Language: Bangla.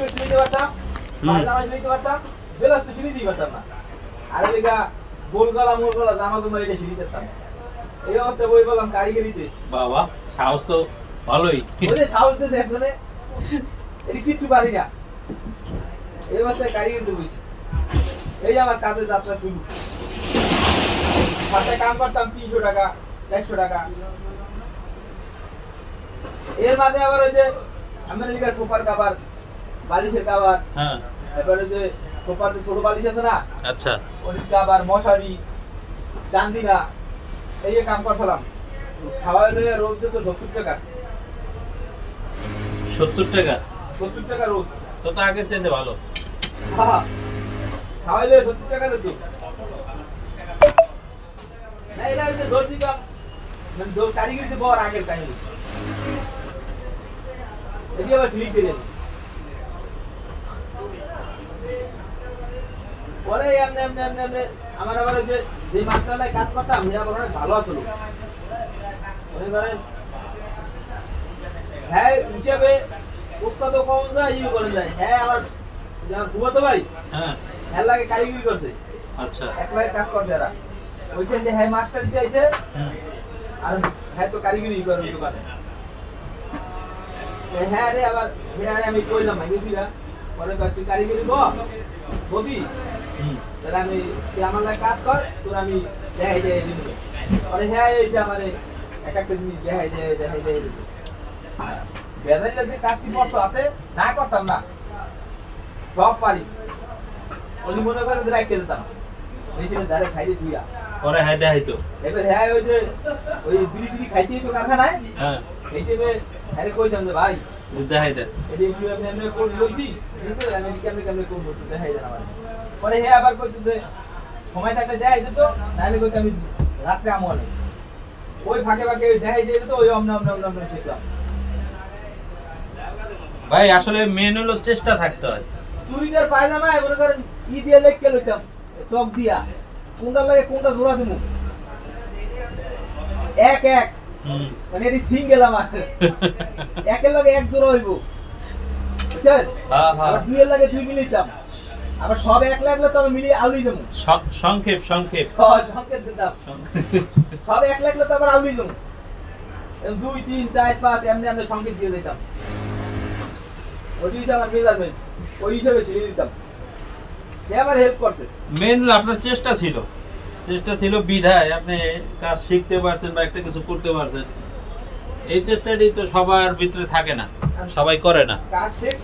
বেশি নিতে পারতাম, পায়জামা নিতে পারতাম, বেলাস তো সিঁড়ি দিতে পারতাম না। আর এদিকে গোল গলা মোল গলা জামা তোমার এটা সিঁড়ি দিতাম। এই অবস্থায় বই বললাম কারিগরিতে। বাবা সাহস তো ভালোই। ওই যে সাহস দিয়েছে একজনে, এটি কিচ্ছু পারি না। এই অবস্থায় কারিগরিতে বইছি। এই আমার কাজের যাত্রা শুরু। সাথে কাম করতাম 300 টাকা 100 টাকা। এর মাঝে আবার ওই যে আমেরিকা সোফার কভার, বালিশের কভার, হ্যাঁ এবারে যে সোফার যে ছোট বালিশ আছে না, আচ্ছা ওই কভার, মশারি, চান্দিনা, এই কাম করছিলাম। খাওয়া হলে রোজ দিত 70 টাকা। 70 টাকা 70 টাকা রোজ। তো তো আগের চাইতে ভালো। খাওয়াইলে 70 টাকা দিত। না এটা হচ্ছে দর্জি কাম, মানে কারিগরিতে বড় আগের কাহিনী। এটি আবার সিঁড়ি দিয়ে পরে এমনি এমনি এমনি এমনি আমার আবার ওই যে মাস্টারলায় কাজ করতাম সে আবার অনেক ভালো আসলো। মনে করেন হ্যাঁ হিসাবে উস্তাদও কম যায় ইয়ে করে যায়। হ্যাঁ আমার ঘুমাতো ভাই হ্যাঁ হ্যাঁ লাগে কারিগরি করছে, আচ্ছা এক লাগে কাজ করছে এরা। ওইখান দিয়ে হ্যাঁ মাস্টার চাইছে আর হ্যাঁ তো কারিগরি করে দোকানে। হ্যাঁ রে আবার হ্যাঁ আমি কইলাম ভাই গেছিলাম পরে তুই কারিগরি ববি তাহলে আমি তুই আমার লাগে কাজ কর, তোর আমি দেখাই দেখাই দিব। পরে হ্যাঁ এই যে আমার এক একটা জিনিস দেখাই দেখাই বেজাইলে যে কাজটি করতো হাতে না করতাম না, সব পারি। উনি মনে করেন রাখতে দিতাম মেশিনের ধারে সাইডে ধুইয়া। পরে হ্যাঁ দেখাইতো। এবার হ্যাঁ ওই যে ওই বিড়ি টিড়ি খাইতেই তো কারখানায় হ্যাঁ এই হিসেবে হ্যাঁ কইতাম যে ভাই দেখাই দেন। এটি একটু আমি এমনি করে লইছি, ঠিক আছে আমি কেমনে কেমনে করবো একটু দেখাই দেন আমার। পরে হ্যাঁ আবার কইতো যে সময় থাকলে দেখাই দিত, নাহলে কইতো আমি রাত্রে আমল ওই ফাঁকে ফাঁকে দেখাই দিয়ে দিত, ওই অমনা অমনা অমনা অমনা শিখলাম। ভাই আসলে মেন হলো চেষ্টা থাকতে হয়। চুড়িদার পায়জামা মনে করেন ই দিয়ে লেখকে লইতাম চক দিয়া, কোনটা লাগে কোনটা জোড়া দিব এক এক, মানে এটি সিঙ্গেল আমার একের লাগে এক জোড়া হইব বুঝছেন, আবার দুইয়ের লাগে দুই মিলিতাম, আবার সব এক লাগলে তো আমি মিলিয়ে আউলি দেবো। সংক্ষেপ সংক্ষেপ সংকেত দিতাম, সব এক লাগলে তো আবার আউলি দেবো। 2 3 4 5 এমনি আমরা সংকেত দিয়ে দিতাম। ওই হিসাবে আমার মেজারমেন্ট ওই হিসাবে ছেড়ে দিতাম। সে আমার হেল্প করছে। মেন হলো আপনার চেষ্টা ছিল, চেষ্টা ছিল বিধায় আপনি কাজ শিখতে পারছেন বা একটা কিছু করতে পারছেন। এই চেষ্টাটি তো সবার ভিতরে থাকে না, সবাই করে না। কাজ শেখ